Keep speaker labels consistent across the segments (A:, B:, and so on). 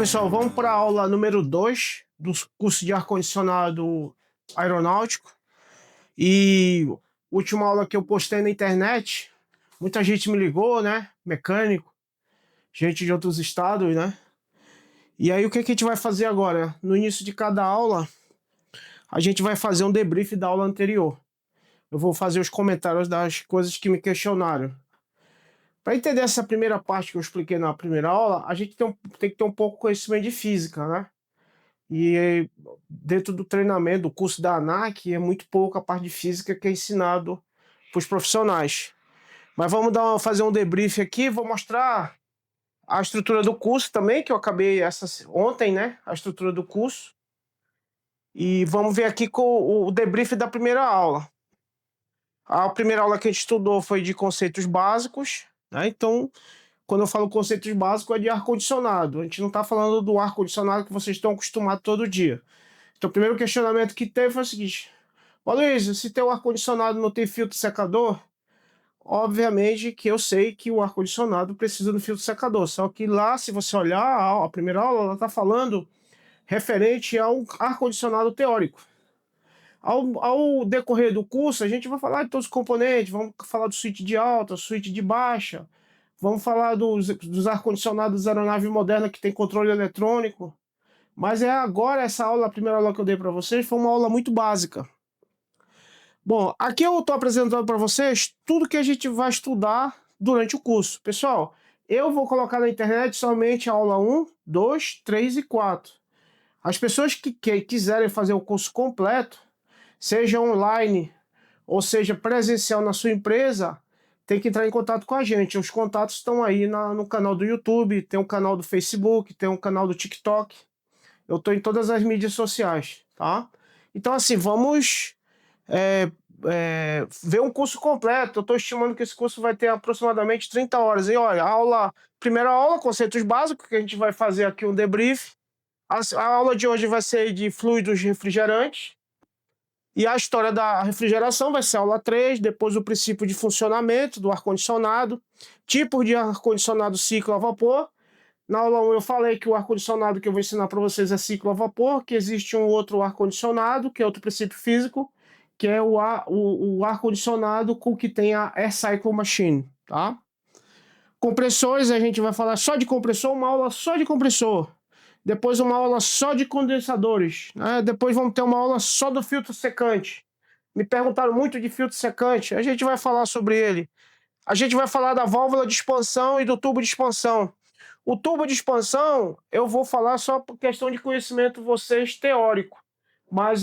A: Pessoal, vamos para a aula número 2 do curso de ar-condicionado aeronáutico. E última aula que eu postei na internet, muita gente me ligou, né? Mecânico, gente de outros estados, né? E aí o que a gente vai fazer agora? No início de cada aula, a gente vai fazer um debrief da aula anterior. Eu vou fazer os comentários das coisas que me questionaram. Para entender essa primeira parte que eu expliquei na primeira aula, a gente tem que ter um pouco de conhecimento de física, né? E dentro do treinamento, do curso da ANAC, é muito pouco a parte de física que é ensinado para os profissionais. Mas vamos fazer um debrief aqui, vou mostrar a estrutura do curso também, que eu acabei ontem, né? A estrutura do curso. E vamos ver aqui com o debrief da primeira aula. A primeira aula que a gente estudou foi de conceitos básicos, né? Então, quando eu falo conceitos básicos, é de ar-condicionado. A gente não está falando do ar-condicionado que vocês estão acostumados todo dia. Então, o primeiro questionamento que teve foi o seguinte: Ô Luiz, se teu ar-condicionado não tem filtro secador, obviamente que eu sei que o ar-condicionado precisa do filtro secador. Só que lá, se você olhar, a primeira aula, ela está falando referente ao ar-condicionado teórico. Ao decorrer do curso, a gente vai falar de todos os componentes, vamos falar do switch de alta, switch de baixa, vamos falar dos ar-condicionados da aeronave moderna que tem controle eletrônico. Mas agora, essa aula, a primeira aula que eu dei para vocês, foi uma aula muito básica. Bom, aqui eu estou apresentando para vocês tudo que a gente vai estudar durante o curso. Pessoal, eu vou colocar na internet somente a aula 1, 2, 3 e 4. As pessoas que quiserem fazer o curso completo, seja online ou seja presencial na sua empresa, tem que entrar em contato com a gente. Os contatos estão aí no canal do YouTube, tem um canal do Facebook, tem um canal do TikTok. Eu estou em todas as mídias sociais, tá? Então, assim, vamos ver um curso completo. Eu estou estimando que esse curso vai ter aproximadamente 30 horas. E olha, primeira aula, conceitos básicos, que a gente vai fazer aqui um debrief. A aula de hoje vai ser de fluidos refrigerantes. E a história da refrigeração vai ser a aula 3, depois o princípio de funcionamento do ar-condicionado, tipos de ar-condicionado ciclo a vapor. Na aula 1 eu falei que o ar-condicionado que eu vou ensinar para vocês é ciclo a vapor, que existe um outro ar-condicionado, que é outro princípio físico, que é o ar-condicionado com que tem a Air Cycle Machine, tá? Compressores, a gente vai falar só de compressor, uma aula só de compressor. Depois uma aula só de condensadores, né? Depois vamos ter uma aula só do filtro secante. Me perguntaram muito de filtro secante, a gente vai falar sobre ele. A gente vai falar da válvula de expansão e do tubo de expansão. O tubo de expansão eu vou falar só por questão de conhecimento vocês teórico, mas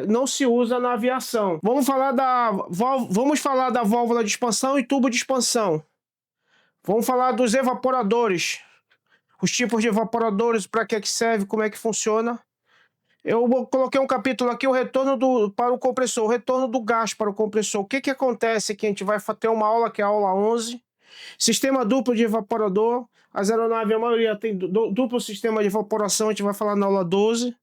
A: não se usa na aviação. Vamos falar da válvula de expansão e tubo de expansão. Vamos falar dos evaporadores, os tipos de evaporadores, para que serve, como é que funciona. Eu coloquei um capítulo aqui, o retorno para o compressor, o retorno do gás para o compressor. O que acontece aqui? A gente vai ter uma aula que é a aula 11. Sistema duplo de evaporador. As aeronaves, a maioria tem duplo sistema de evaporação, a gente vai falar na aula 12.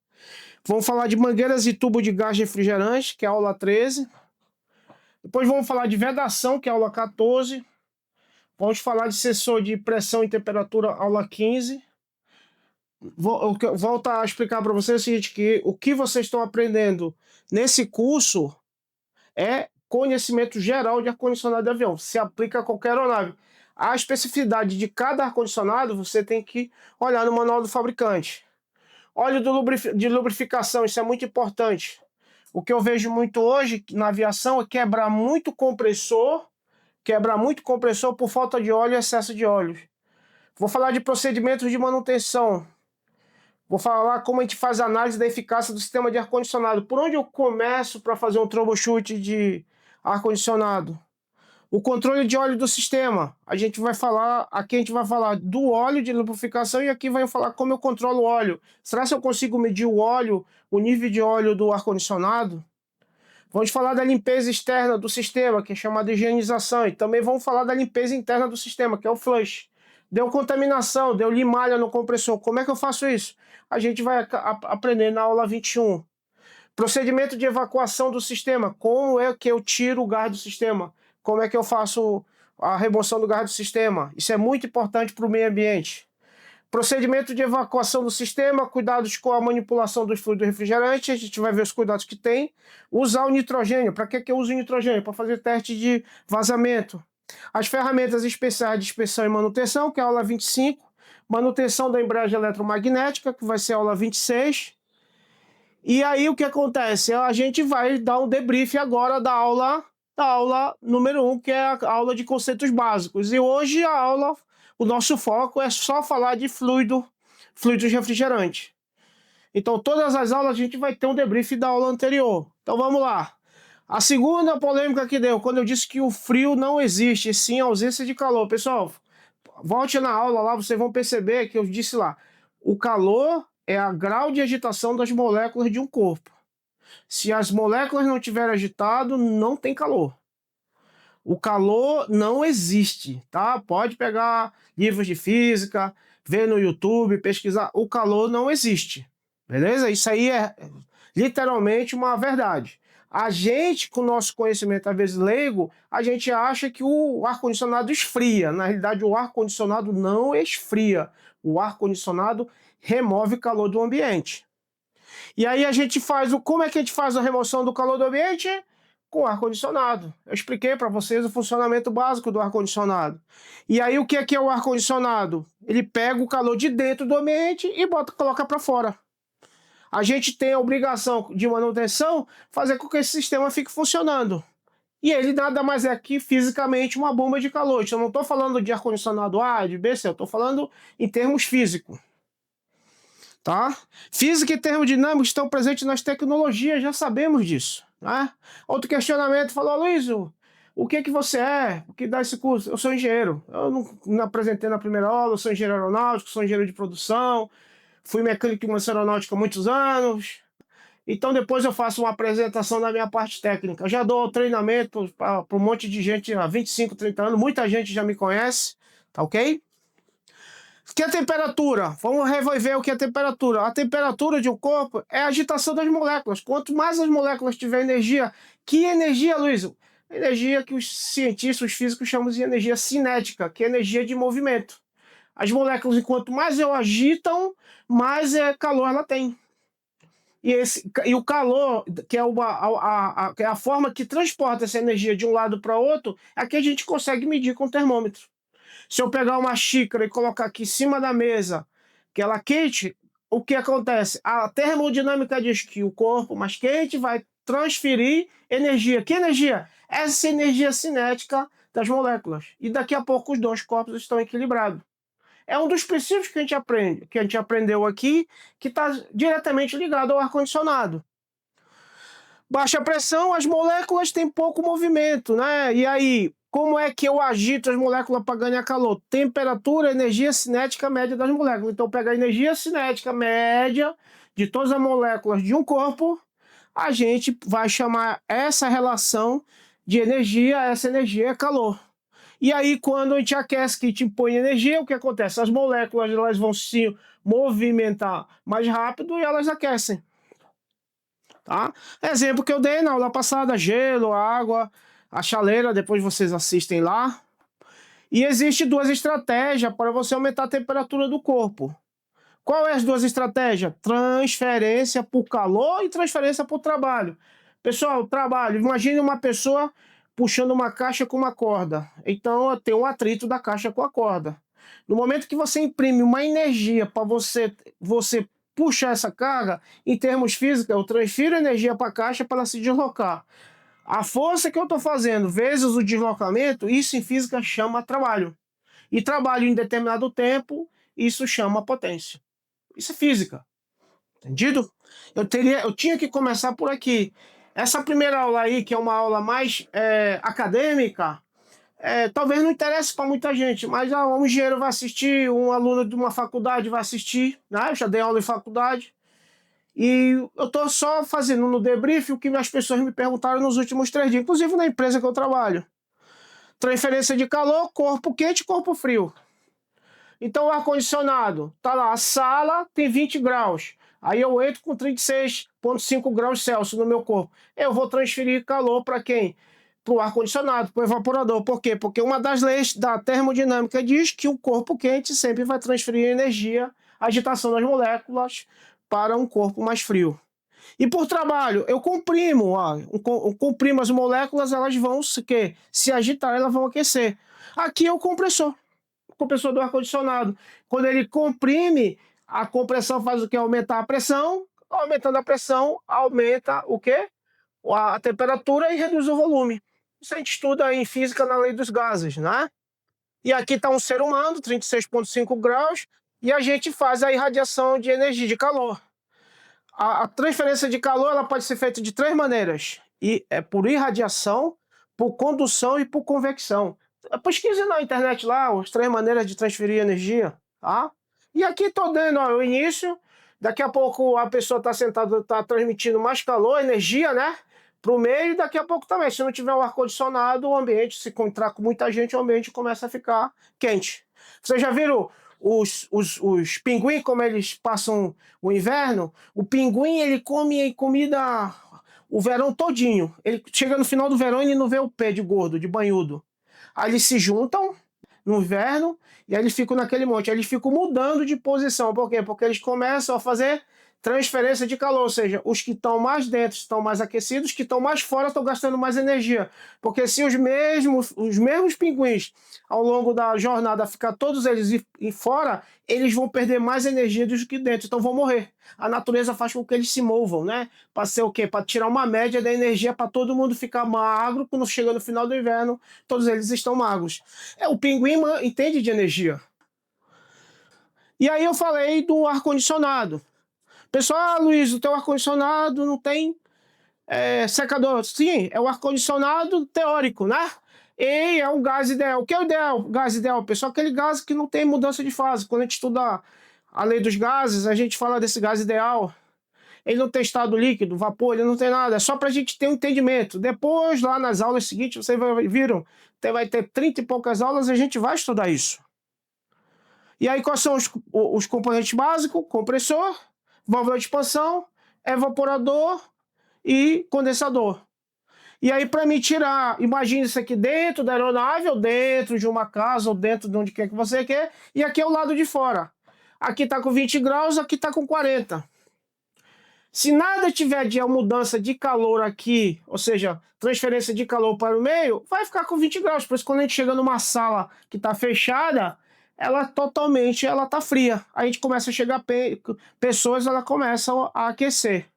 A: Vamos falar de mangueiras e tubo de gás refrigerante, que é a aula 13. Depois vamos falar de vedação, que é a aula 14. Vamos falar de sensor de pressão e temperatura, aula 15. Volto a explicar para vocês o seguinte, que o que vocês estão aprendendo nesse curso é conhecimento geral de ar-condicionado de avião. Se aplica a qualquer aeronave. A especificidade de cada ar-condicionado você tem que olhar no manual do fabricante. Óleo de lubrificação, isso é muito importante. O que eu vejo muito hoje na aviação é quebrar muito compressor por falta de óleo e excesso de óleo. Vou falar de procedimentos de manutenção. Vou falar como a gente faz a análise da eficácia do sistema de ar-condicionado. Por onde eu começo para fazer um troubleshoot de ar-condicionado? O controle de óleo do sistema. Aqui a gente vai falar do óleo de lubrificação e aqui vai falar como eu controlo o óleo. Será que eu consigo medir o óleo, o nível de óleo do ar-condicionado? Vamos falar da limpeza externa do sistema, que é chamada de higienização. E também vamos falar da limpeza interna do sistema, que é o flush. Deu contaminação, deu limalha no compressor. Como é que eu faço isso? A gente vai aprender na aula 21. Procedimento de evacuação do sistema. Como é que eu tiro o gás do sistema? Como é que eu faço a remoção do gás do sistema? Isso é muito importante para o meio ambiente. Procedimento de evacuação do sistema, cuidados com a manipulação dos fluidos refrigerantes, a gente vai ver os cuidados que tem. Usar o nitrogênio, para que eu uso o nitrogênio? Para fazer teste de vazamento. As ferramentas especiais de inspeção e manutenção, que é a aula 25. Manutenção da embreagem eletromagnética, que vai ser a aula 26. E aí o que acontece? A gente vai dar um debrief agora da aula número 1, que é a aula de conceitos básicos. E hoje o nosso foco é só falar de fluidos refrigerantes. Então todas as aulas a gente vai ter um debrief da aula anterior. Então vamos lá. A segunda polêmica que deu, quando eu disse que o frio não existe, sim a ausência de calor. Pessoal, volte na aula lá, vocês vão perceber que eu disse lá, o calor é o grau de agitação das moléculas de um corpo. Se as moléculas não estiverem agitadas, não tem calor. O calor não existe, tá? Pode pegar livros de física, ver no YouTube, pesquisar. O calor não existe, beleza? Isso aí é literalmente uma verdade. A gente, com o nosso conhecimento, às vezes leigo, a gente acha que o ar-condicionado esfria. Na realidade, o ar-condicionado não esfria. O ar-condicionado remove calor do ambiente. E aí a gente faz como é que a gente faz a remoção do calor do ambiente? Com ar-condicionado. Eu expliquei para vocês o funcionamento básico do ar-condicionado. E aí o que é o ar-condicionado? Ele pega o calor de dentro do ambiente e coloca para fora. A gente tem a obrigação de manutenção fazer com que esse sistema fique funcionando. E ele nada mais é que fisicamente uma bomba de calor. Então eu não estou falando de ar-condicionado A, de B, C, eu estou falando em termos físicos. Tá? Física e termodinâmica estão presentes nas tecnologias, já sabemos disso. Né? Outro questionamento falou, Luiz, o que você é? O que dá esse curso? Eu sou engenheiro. Eu não apresentei na primeira aula, eu sou engenheiro aeronáutico, sou engenheiro de produção, fui mecânico de manutenção aeronáutica há muitos anos. Então depois eu faço uma apresentação da minha parte técnica. Eu já dou treinamento para um monte de gente há 25, 30 anos, muita gente já me conhece, tá ok? O que é a temperatura? Vamos revolver o que é a temperatura. A temperatura de um corpo é a agitação das moléculas. Quanto mais as moléculas tiverem energia... Que energia, Luiz? Energia que os cientistas, os físicos chamam de energia cinética, que é energia de movimento. As moléculas, quanto mais elas agitam, mais calor ela tem. E o calor, que é a forma que transporta essa energia de um lado para outro, é a que a gente consegue medir com o termômetro. Se eu pegar uma xícara e colocar aqui em cima da mesa, que ela quente, o que acontece? A termodinâmica diz que o corpo mais quente vai transferir energia. Que energia? Essa energia cinética das moléculas. E daqui a pouco os dois corpos estão equilibrados. É um dos princípios que a gente aprende, que a gente aprendeu aqui, que está diretamente ligado ao ar-condicionado. Baixa pressão, as moléculas têm pouco movimento, né? E aí, como é que eu agito as moléculas para ganhar calor? Temperatura, energia cinética média das moléculas. Então, pega a energia cinética média de todas as moléculas de um corpo, a gente vai chamar essa relação de energia, essa energia é calor. E aí, quando a gente aquece, que a gente põe energia, o que acontece? As moléculas elas vão se movimentar mais rápido e elas aquecem. Tá? Exemplo que eu dei na aula passada, gelo, água, a chaleira, depois vocês assistem lá. E existe duas estratégias para você aumentar a temperatura do corpo. Qual é as duas estratégias? Transferência por calor e transferência por trabalho. Pessoal, trabalho, imagine uma pessoa puxando uma caixa com uma corda. Então tem um atrito da caixa com a corda. No momento que você imprime uma energia para você puxar essa carga, em termos físicos, eu transfiro energia para a caixa para ela se deslocar. A força que eu estou fazendo vezes o deslocamento, isso em física chama trabalho. E trabalho em determinado tempo, isso chama potência. Isso é física. Entendido? Eu tinha que começar por aqui. Essa primeira aula aí, que é uma aula mais acadêmica, talvez não interesse para muita gente, mas um engenheiro vai assistir, um aluno de uma faculdade vai assistir, né? Eu já dei aula em faculdade. E eu estou só fazendo no debrief o que as pessoas me perguntaram nos últimos 3 dias, inclusive na empresa que eu trabalho. Transferência de calor, corpo quente, corpo frio. Então o ar-condicionado, tá lá, a sala tem 20 graus. Aí eu entro com 36,5 graus Celsius no meu corpo. Eu vou transferir calor para quem? para o ar-condicionado, para o evaporador. Por quê? Porque uma das leis da termodinâmica diz que o corpo quente sempre vai transferir energia, agitação das moléculas, para um corpo mais frio. E por trabalho, eu comprimo, ó, eu comprimo as moléculas, elas vão se agitar, elas vão aquecer. Aqui é o compressor do ar-condicionado. Quando ele comprime, a compressão faz o que? Aumentar a pressão. Aumentando a pressão, aumenta o quê? A temperatura e reduz o volume. Isso a gente estuda em física na lei dos gases, né? E aqui está um ser humano, 36,5 graus, e a gente faz a irradiação de energia, de calor. A transferência de calor ela pode ser feita de três maneiras. E é por irradiação, por condução e por convecção. Pesquise na internet lá as três maneiras de transferir energia, tá? E aqui estou dando ó, o início. Daqui a pouco a pessoa está sentada, está transmitindo mais calor, energia, né? Para o meio, e daqui a pouco também. Se não tiver o ar-condicionado, o ambiente, se encontrar com muita gente, o ambiente começa a ficar quente. Vocês já viram os pinguins, como eles passam o inverno? O pinguim, ele come comida o verão todinho. Ele chega no final do verão e ele não vê o pé de gordo, de banhudo. Aí eles se juntam no inverno e aí eles ficam naquele monte. Aí eles ficam mudando de posição. Por quê? Porque eles começam a fazer transferência de calor, ou seja, os que estão mais dentro estão mais aquecidos, os que estão mais fora estão gastando mais energia. Porque se os mesmos pinguins, ao longo da jornada, ficar todos eles fora, eles vão perder mais energia do que dentro, então vão morrer. A natureza faz com que eles se movam, né? Para ser o quê? Para tirar uma média da energia para todo mundo ficar magro, quando chega no final do inverno, todos eles estão magros. O pinguim entende de energia. E aí eu falei do ar-condicionado. Pessoal, Luiz, o teu ar-condicionado não tem secador. Sim, é o ar-condicionado teórico, né? E é um gás ideal. O que é o ideal? Gás ideal, pessoal, aquele gás que não tem mudança de fase. Quando a gente estuda a lei dos gases, a gente fala desse gás ideal. Ele não tem estado líquido, vapor, ele não tem nada. É só para a gente ter um entendimento. Depois, lá nas aulas seguintes, vocês viram, vai ter 30 e poucas aulas e a gente vai estudar isso. E aí, quais são os componentes básicos? Compressor, válvula de expansão, evaporador e condensador. E aí, para me tirar, imagine isso aqui dentro da aeronave, ou dentro de uma casa, ou dentro de onde quer que você quer, e aqui é o lado de fora. Aqui está com 20 graus, aqui está com 40. Se nada tiver de mudança de calor aqui, ou seja, transferência de calor para o meio, vai ficar com 20 graus. Por isso, quando a gente chega numa sala que está fechada, ela está fria. Aí a gente começa a chegar pessoas, ela começa a aquecer.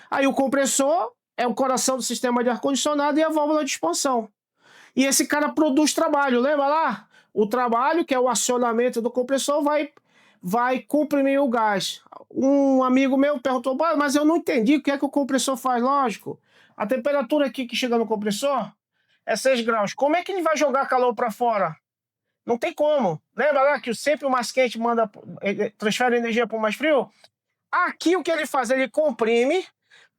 A: Aí o compressor é o coração do sistema de ar-condicionado e a válvula de expansão. E esse cara produz trabalho, lembra lá? O trabalho, que é o acionamento do compressor, vai comprimir o gás. Um amigo meu perguntou, mas eu não entendi o que é que o compressor faz. Lógico, a temperatura aqui que chega no compressor é 6 graus. Como é que ele vai jogar calor para fora? Não tem como. Lembra lá que sempre o mais quente transfere energia para o mais frio? Aqui o que ele faz? Ele comprime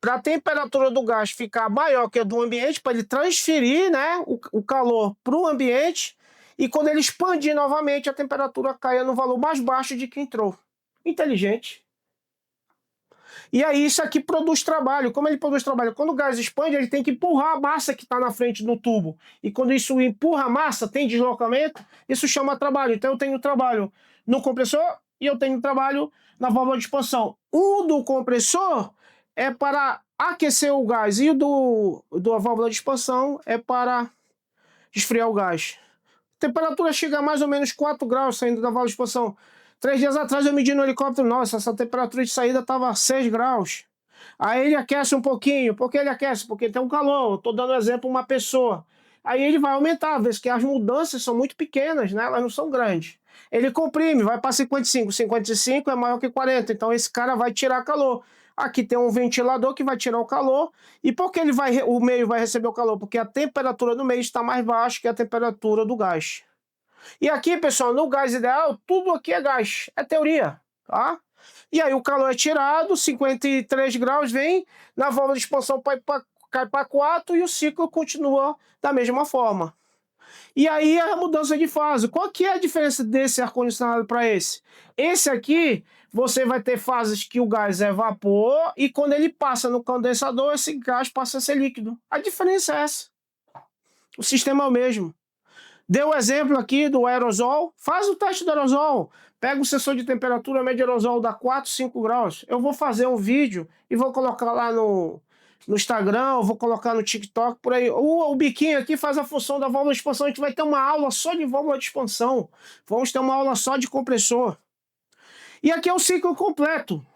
A: para a temperatura do gás ficar maior que a do ambiente, para ele transferir, né, o calor para o ambiente, e quando ele expandir novamente, a temperatura caia no valor mais baixo de que entrou. Inteligente. E aí isso aqui produz trabalho. Como ele produz trabalho? Quando o gás expande, ele tem que empurrar a massa que está na frente do tubo. E quando isso empurra a massa, tem deslocamento, isso chama trabalho. Então eu tenho trabalho no compressor e eu tenho trabalho na válvula de expansão. O do compressor é para aquecer o gás e o da válvula de expansão é para esfriar o gás. A temperatura chega a mais ou menos 4 graus saindo da válvula de expansão. 3 dias atrás eu medi no helicóptero, nossa, essa temperatura de saída estava 6 graus. Aí ele aquece um pouquinho. Por que ele aquece? Porque tem um calor. Estou dando exemplo uma pessoa. Aí ele vai aumentar, vê que as mudanças são muito pequenas, né? Elas não são grandes. Ele comprime, vai para 55. 55 é maior que 40, então esse cara vai tirar calor. Aqui tem um ventilador que vai tirar o calor. E por que o meio vai receber o calor? Porque a temperatura do meio está mais baixa que a temperatura do gás. E aqui, pessoal, no gás ideal, tudo aqui é gás, é teoria, tá? E aí o calor é tirado, 53 graus vem, na válvula de expansão cai para 4 e o ciclo continua da mesma forma. E aí a mudança de fase. Qual que é a diferença desse ar-condicionado para esse? Esse aqui, você vai ter fases que o gás é vapor e quando ele passa no condensador, esse gás passa a ser líquido. A diferença é essa. O sistema é o mesmo. Deu o exemplo aqui do aerosol, faz o teste do aerosol. Pega o sensor de temperatura, mede aerosol, dá 4, 5 graus. Eu vou fazer um vídeo e vou colocar lá no Instagram, vou colocar no TikTok, por aí. O biquinho aqui faz a função da válvula de expansão. A gente vai ter uma aula só de válvula de expansão. Vamos ter uma aula só de compressor. E aqui é o ciclo completo.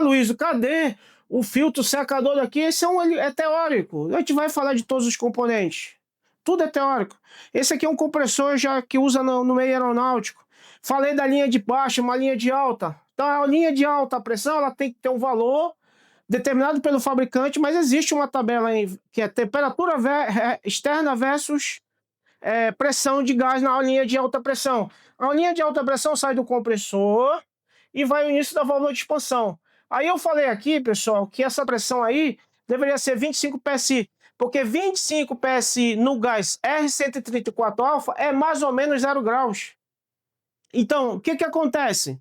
A: Luiz, cadê o filtro secador daqui? Esse é teórico. A gente vai falar de todos os componentes. Tudo é teórico. Esse aqui é um compressor já que usa no meio aeronáutico. Falei da linha de baixa, uma linha de alta. Então a linha de alta pressão ela tem que ter um valor determinado pelo fabricante, mas existe uma tabela aí, que é temperatura externa versus pressão de gás na linha de alta pressão. A linha de alta pressão sai do compressor e vai ao início da válvula de expansão. Aí eu falei aqui, pessoal, que essa pressão aí deveria ser 25 PSI, porque 25 PSI no gás R134 alfa é mais ou menos 0 graus. Então, o que acontece?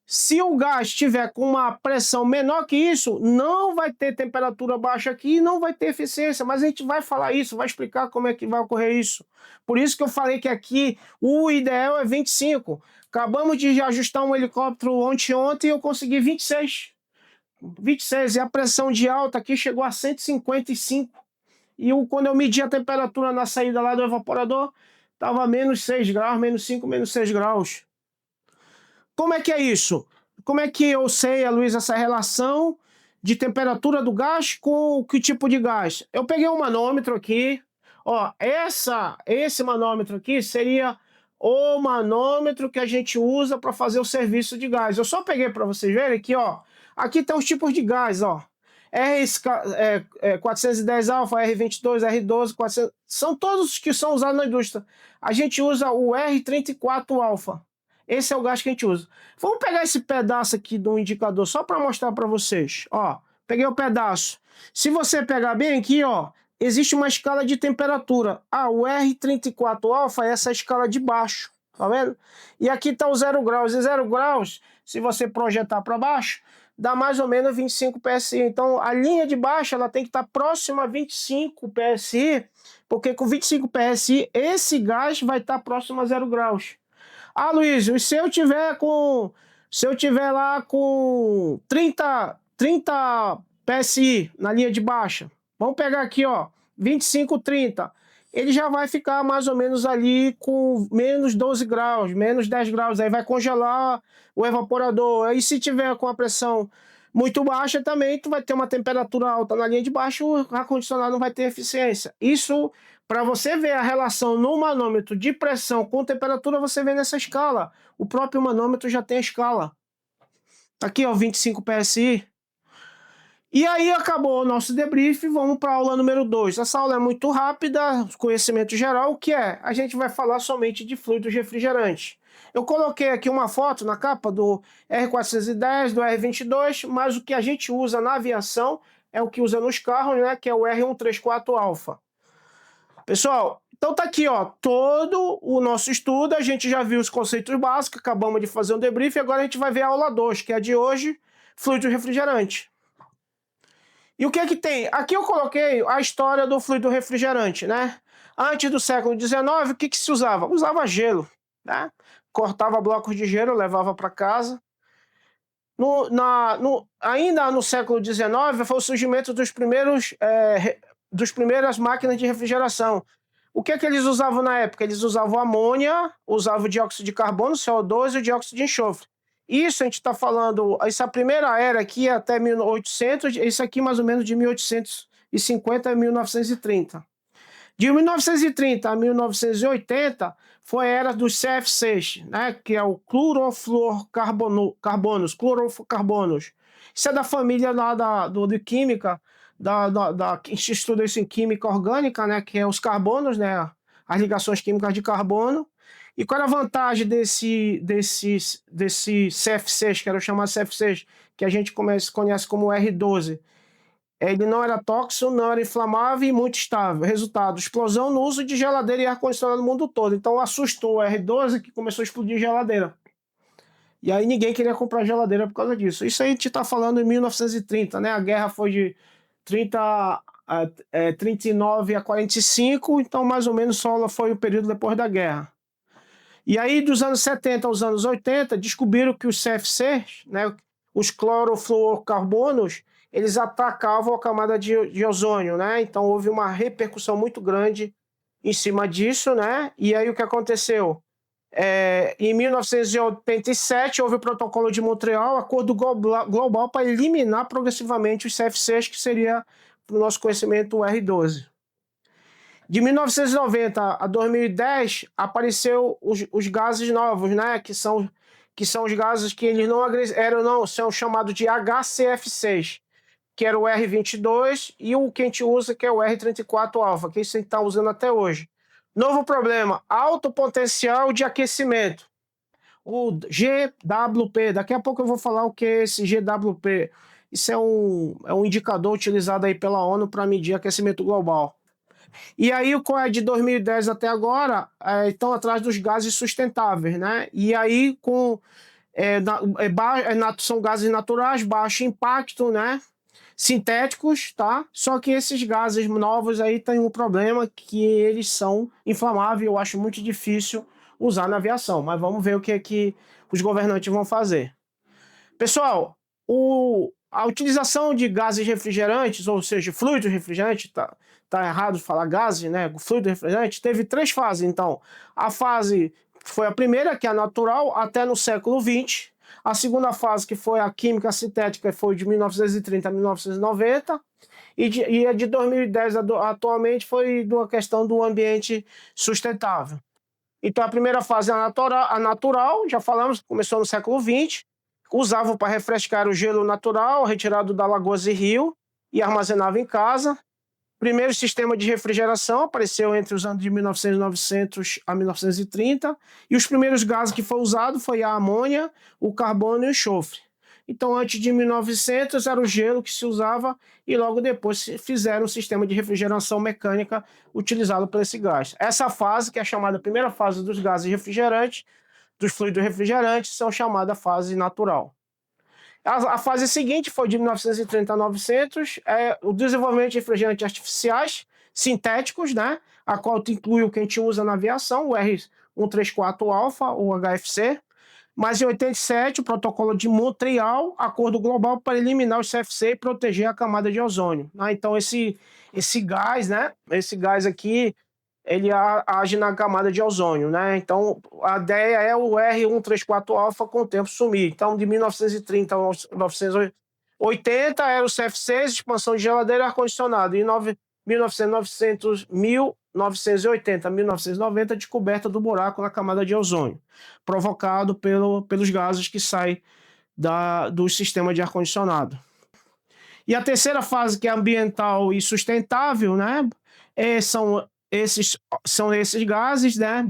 A: Se o gás estiver com uma pressão menor que isso, não vai ter temperatura baixa aqui e não vai ter eficiência. Mas a gente vai falar isso, vai explicar como é que vai ocorrer isso. Por isso que eu falei que aqui o ideal é 25. Acabamos de ajustar um helicóptero ontem e eu consegui 26. 26. E a pressão de alta aqui chegou a 155. E quando eu medi a temperatura na saída lá do evaporador, estava menos 6 graus, menos 5, menos 6 graus. Como é que é isso? Como é que eu sei, Luiz, essa relação de temperatura do gás com que tipo de gás? Eu peguei um manômetro aqui. Ó, esse manômetro aqui seria o manômetro que a gente usa para fazer o serviço de gás. Eu só peguei para vocês verem aqui, ó. Aqui tem os tipos de gás, ó. 410 alfa, R22, R12, 400, são todos os que são usados na indústria. A gente usa o R34 alfa. Esse é o gás que a gente usa. Vamos pegar esse pedaço aqui do indicador só para mostrar para vocês. Ó, peguei o pedaço. Se você pegar bem aqui, ó, existe uma escala de temperatura. O R34 alfa é essa escala de baixo, tá vendo? E aqui está o 0 graus. E 0 graus, se você projetar para baixo, dá mais ou menos 25 PSI. Então, a linha de baixo ela tem que estar próxima a 25 PSI, porque com 25 PSI, esse gás vai estar próximo a 0 graus. Luiz, se eu tiver lá com 30 PSI na linha de baixa, vamos pegar aqui, ó, 25, 30, ele já vai ficar mais ou menos ali com menos 12 graus, menos 10 graus, aí vai congelar o evaporador. Aí se tiver com a pressão muito baixa também, tu vai ter uma temperatura alta na linha de baixo, o ar-condicionado não vai ter eficiência. Isso, para você ver a relação no manômetro de pressão com temperatura, você vê nessa escala. O próprio manômetro já tem a escala. Aqui, ó, 25 PSI. E aí acabou o nosso debrief, vamos para a aula número 2. Essa aula é muito rápida, conhecimento geral, o que é? A gente vai falar somente de fluidos refrigerantes. Eu coloquei aqui uma foto na capa do R410, do R22, mas o que a gente usa na aviação é o que usa nos carros, né, que é o R134 alfa. Pessoal, então tá aqui, ó, todo o nosso estudo, a gente já viu os conceitos básicos, acabamos de fazer um debrief, agora a gente vai ver a aula 2, que é a de hoje, fluido refrigerante. E o que é que tem? Aqui eu coloquei a história do fluido refrigerante, né? Antes do século XIX, o que se usava? Usava gelo, né? Cortava blocos de gelo, levava para casa. Ainda no século XIX, foi o surgimento das primeiras máquinas de refrigeração. O que eles usavam na época? Eles usavam amônia, usavam dióxido de carbono, CO2 e o dióxido de enxofre. Isso a gente está falando, essa primeira era aqui até 1800, isso aqui mais ou menos de 1850 a 1930. De 1930 a 1980 foi a era dos CFCs, né, que é o clorofluorcarbonos. Isso é da família lá de química, que estuda isso em química orgânica, né, que é os carbonos, né, as ligações químicas de carbono. E qual era a vantagem desse CF6, quero chamar CF6, que a gente conhece como R12? Ele não era tóxico, não era inflamável e muito estável. Resultado, explosão no uso de geladeira e ar-condicionado no mundo todo. Então assustou o R12 que começou a explodir geladeira. E aí ninguém queria comprar geladeira por causa disso. Isso aí a gente está falando em 1930, né? A guerra foi de 30 39 a 45, então mais ou menos só foi o período depois da guerra. E aí, dos anos 70 aos anos 80, descobriram que os CFCs, né, os clorofluorocarbonos, eles atacavam a camada de ozônio, né? Então houve uma repercussão muito grande em cima disso, né? E aí o que aconteceu? Em 1987 houve o Protocolo de Montreal, acordo global para eliminar progressivamente os CFCs, que seria, para o nosso conhecimento, o R12. De 1990 a 2010 apareceu os gases novos, né? Que são os gases que eles não são chamados de HCF6, que era o R22, e o que a gente usa, que é o R34-alfa, que a gente está usando até hoje. Novo problema: alto potencial de aquecimento. O GWP, daqui a pouco eu vou falar o que é esse GWP. Isso é um indicador utilizado aí pela ONU para medir aquecimento global. E aí, o COE de 2010 até agora estão atrás dos gases sustentáveis, né? E aí, são gases naturais, baixo impacto, né? Sintéticos, tá? Só que esses gases novos aí têm um problema, que eles são inflamáveis. Eu acho muito difícil usar na aviação, mas vamos ver o que é que os governantes vão fazer. Pessoal, a utilização de gases refrigerantes, ou seja, fluidos refrigerantes, tá errado falar gases, né? Fluido refrigerante, teve 3 fases. Então, a fase foi a primeira, que é a natural, até no século XX. A segunda fase, que foi a química sintética, foi de 1930 a 1990. E a de 2010 atualmente foi da questão do ambiente sustentável. Então, a primeira fase é a natural, já falamos, começou no século XX. Usavam para refrescar o gelo natural, retirado da lagoas e rio, e armazenava em casa. Primeiro sistema de refrigeração apareceu entre os anos de 1900 a 1930, e os primeiros gases que foi usado foi a amônia, o carbono e o enxofre. Então, antes de 1900 era o gelo que se usava, e logo depois fizeram um sistema de refrigeração mecânica utilizado por esse gás. Essa fase, que é chamada primeira fase dos gases refrigerantes, dos fluidos refrigerantes, são chamada fase natural. A fase seguinte foi de 1930 a 900, o desenvolvimento de refrigerantes artificiais, sintéticos, né? A qual inclui o que a gente usa na aviação, o R134-alfa, o HFC. Mas em 87, o Protocolo de Montreal, acordo global para eliminar o CFC e proteger a camada de ozônio. Então esse gás, né? Esse gás aqui, ele age na camada de ozônio, né? Então, a ideia é o R134-alfa com o tempo sumir. Então, de 1930 a 1980 era o CF6, expansão de geladeira e ar-condicionado. Em 1980 a 1990, descoberta do buraco na camada de ozônio, provocado pelos gases que saem do sistema de ar-condicionado. E a terceira fase, que é ambiental e sustentável, né? São esses gases, né?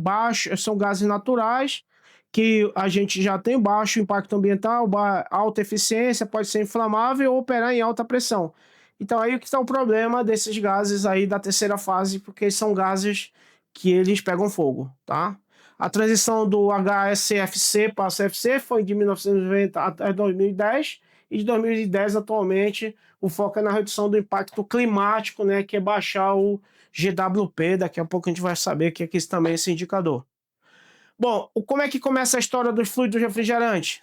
A: São gases naturais, que a gente já tem baixo impacto ambiental, alta eficiência, pode ser inflamável ou operar em alta pressão. Então aí que está o problema desses gases aí da terceira fase, porque são gases que eles pegam fogo, tá? A transição do HCFC para CFC foi de 1990 até 2010, e de 2010 atualmente o foco é na redução do impacto climático, né, que é baixar o GWP. Daqui a pouco a gente vai saber que aqui também é esse indicador. Bom, como é que começa a história dos fluidos refrigerantes?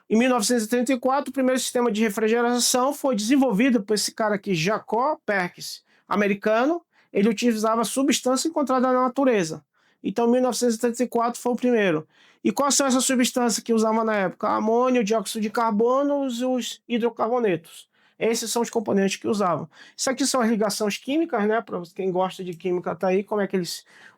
A: Em 1934, o primeiro sistema de refrigeração foi desenvolvido por esse cara aqui, Jacob Perkins, americano. Ele utilizava substância encontrada na natureza. Então, 1934 foi o primeiro. E quais são essas substâncias que usavam na época? Amônio, dióxido de carbono e os hidrocarbonetos. Esses são os componentes que usavam. Isso aqui são as ligações químicas, né? Para quem gosta de química tá aí, como é que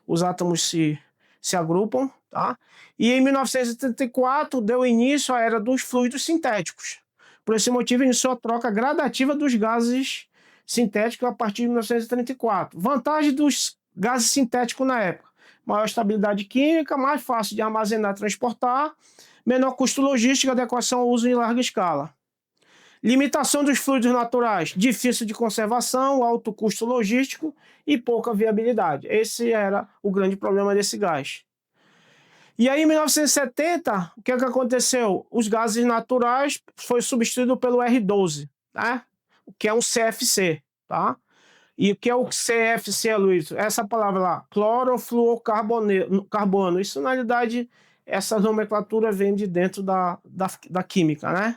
A: os átomos se agrupam, tá? E em 1934 deu início à era dos fluidos sintéticos. Por esse motivo, iniciou a troca gradativa dos gases sintéticos a partir de 1934. Vantagem dos gases sintéticos na época: maior estabilidade química, mais fácil de armazenar e transportar, menor custo logístico, adequação ao uso em larga escala. Limitação dos fluidos naturais: difícil de conservação, alto custo logístico e pouca viabilidade. Esse era o grande problema desse gás. E aí, em 1970, o que aconteceu? Os gases naturais foi substituído pelo R12, tá? Que é um CFC, tá? E o que é o CFC, Luiz? Essa palavra lá, clorofluorcarbono. Isso, na realidade, essa nomenclatura vem de dentro da química, né?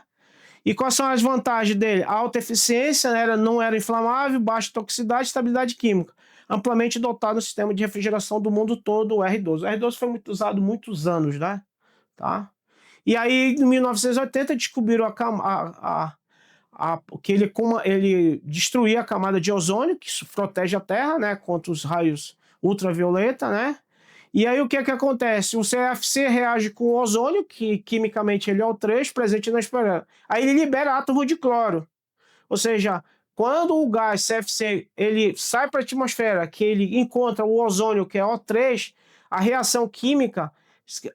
A: E quais são as vantagens dele? Alta eficiência, né? Não era inflamável, baixa toxicidade e estabilidade química. Amplamente dotado no sistema de refrigeração do mundo todo, o R12. O R12 foi muito usado muitos anos, né? Tá? E aí, em 1980, descobriram que ele destruía a camada de ozônio, que protege a Terra, né, contra os raios ultravioleta, né? E aí o que é que acontece? O CFC reage com o ozônio, que quimicamente ele é o 3, presente na atmosfera. Aí ele libera átomo de cloro. Ou seja, quando o gás CFC ele sai para a atmosfera, que ele encontra o ozônio, que é O3, a reação química,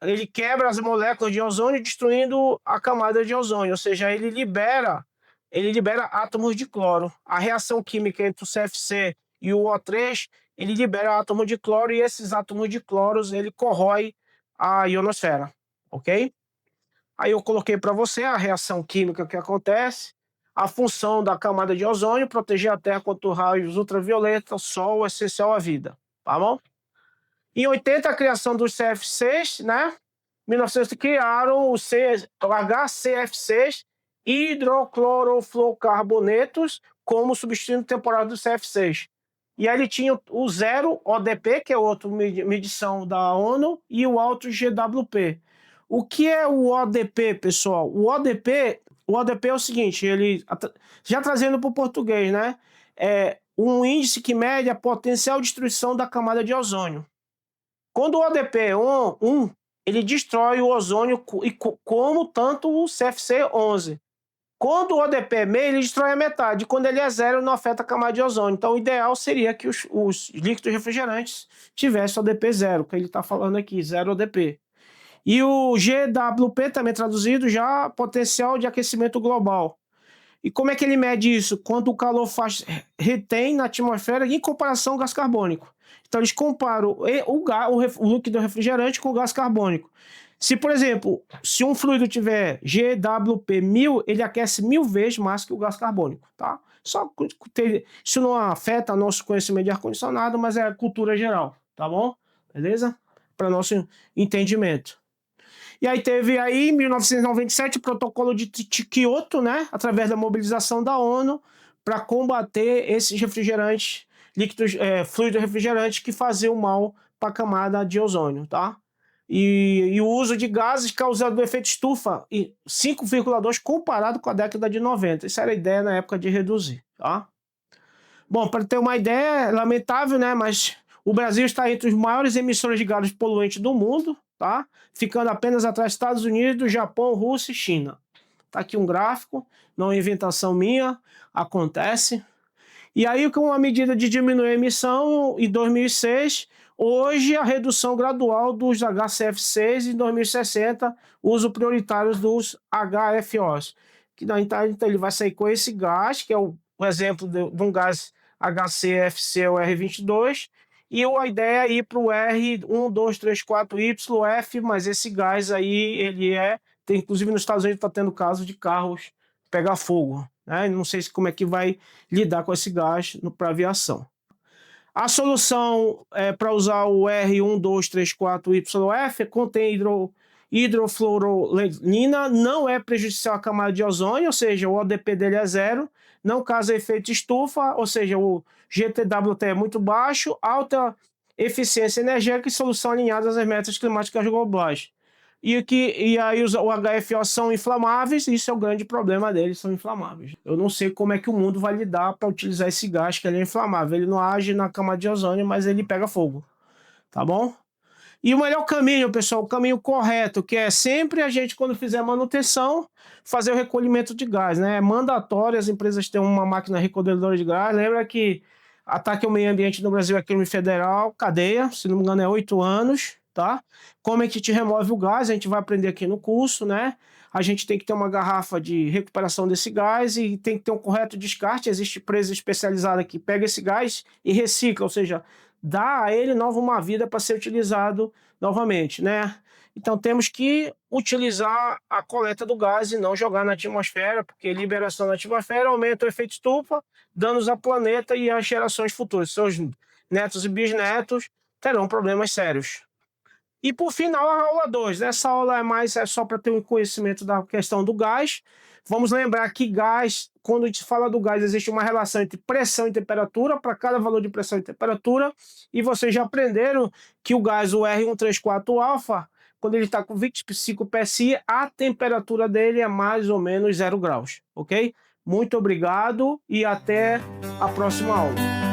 A: ele quebra as moléculas de ozônio, destruindo a camada de ozônio. Ou seja, ele libera átomos de cloro. A reação química entre o CFC e o O3, ele libera átomos de cloro e esses átomos de cloro ele corrói a ionosfera, ok? Aí eu coloquei para você a reação química que acontece, a função da camada de ozônio, proteger a Terra contra os raios ultravioletas, sol, essencial à vida, tá bom? Em 80, a criação dos CFCs, né? 1900 criaram o HCFCs, hidroclorofluorcarbonetos, como substituto temporário dos CFCs. E aí ele tinha o 0 ODP, que é outra medição da ONU, e o alto GWP. O que é o ODP, pessoal? O ODP é o seguinte, ele já trazendo para o português, né? É um índice que mede a potencial destruição da camada de ozônio. Quando o ODP é 1, ele destrói o ozônio, como tanto o CFC-11. Quando o ODP é meio, ele destrói a metade. Quando ele é 0, não afeta a camada de ozônio. Então, o ideal seria que os líquidos refrigerantes tivessem ODP 0, que ele está falando aqui, 0 ODP. E o GWP, também traduzido, já potencial de aquecimento global. E como é que ele mede isso? Quanto o calor retém na atmosfera em comparação ao gás carbônico. Então, eles comparam o líquido refrigerante com o gás carbônico. Se, por exemplo, se um fluido tiver GWP 1000, ele aquece 1000 vezes mais que o gás carbônico, tá? Isso não afeta nosso conhecimento de ar-condicionado, mas é a cultura geral, tá bom? Beleza? Para nosso entendimento. E aí teve aí, em 1997, o protocolo de Kyoto, né? Através da mobilização da ONU, para combater esses refrigerantes, líquidos, fluidos refrigerantes que faziam mal para a camada de ozônio, tá? E o uso de gases causando efeito estufa, 5,2 comparado com a década de 90. Essa era a ideia na época de reduzir, tá? Bom, para ter uma ideia, é lamentável, né? Mas o Brasil está entre os maiores emissores de gases poluentes do mundo, tá? Ficando apenas atrás dos Estados Unidos, Japão, Rússia e China. Tá aqui um gráfico, não é inventação minha, acontece. E aí, com uma medida de diminuir a emissão em 2006, hoje a redução gradual dos HCFCs em 2060, uso prioritário dos HFOs. Então ele vai sair com esse gás, que é o exemplo de um gás HCFC, o R22, e a ideia é ir para o R1234YF, mas esse gás aí, inclusive nos Estados Unidos está tendo caso de carros pegar fogo, né? Não sei como é que vai lidar com esse gás para aviação. A solução para usar o R1234YF contém hidrofluorolenina, não é prejudicial à camada de ozônio, ou seja, o ODP dele é 0, não causa efeito estufa, ou seja, o GTWT é muito baixo, alta eficiência energética e solução alinhada às metas climáticas globais. E aí os HFO são inflamáveis, e isso é o grande problema deles, são inflamáveis. Eu não sei como é que o mundo vai lidar para utilizar esse gás, que ele é inflamável. Ele não age na camada de ozônio, mas ele pega fogo, tá bom? E o melhor caminho, pessoal, o caminho correto, que é sempre a gente, quando fizer manutenção, fazer o recolhimento de gás, né? É mandatório as empresas terem uma máquina recolhedora de gás. Lembra que ataque ao meio ambiente no Brasil é crime federal, cadeia, se não me engano é 8 anos, tá? Como é que te remove o gás? A gente vai aprender aqui no curso, né? A gente tem que ter uma garrafa de recuperação desse gás e tem que ter um correto descarte. Existe empresa especializada que pega esse gás e recicla, ou seja, dar a ele uma vida para ser utilizado novamente, né? Então temos que utilizar a coleta do gás e não jogar na atmosfera, porque liberação na atmosfera aumenta o efeito estufa, danos ao planeta e às gerações futuras. Seus netos e bisnetos terão problemas sérios. E por final, a aula 2. Essa aula é só para ter um conhecimento da questão do gás. Vamos lembrar que gás, quando a gente fala do gás, existe uma relação entre pressão e temperatura, para cada valor de pressão e temperatura. E vocês já aprenderam que o gás, o R134 alfa, quando ele está com 25 psi, a temperatura dele é mais ou menos 0 graus, ok? Muito obrigado e até a próxima aula.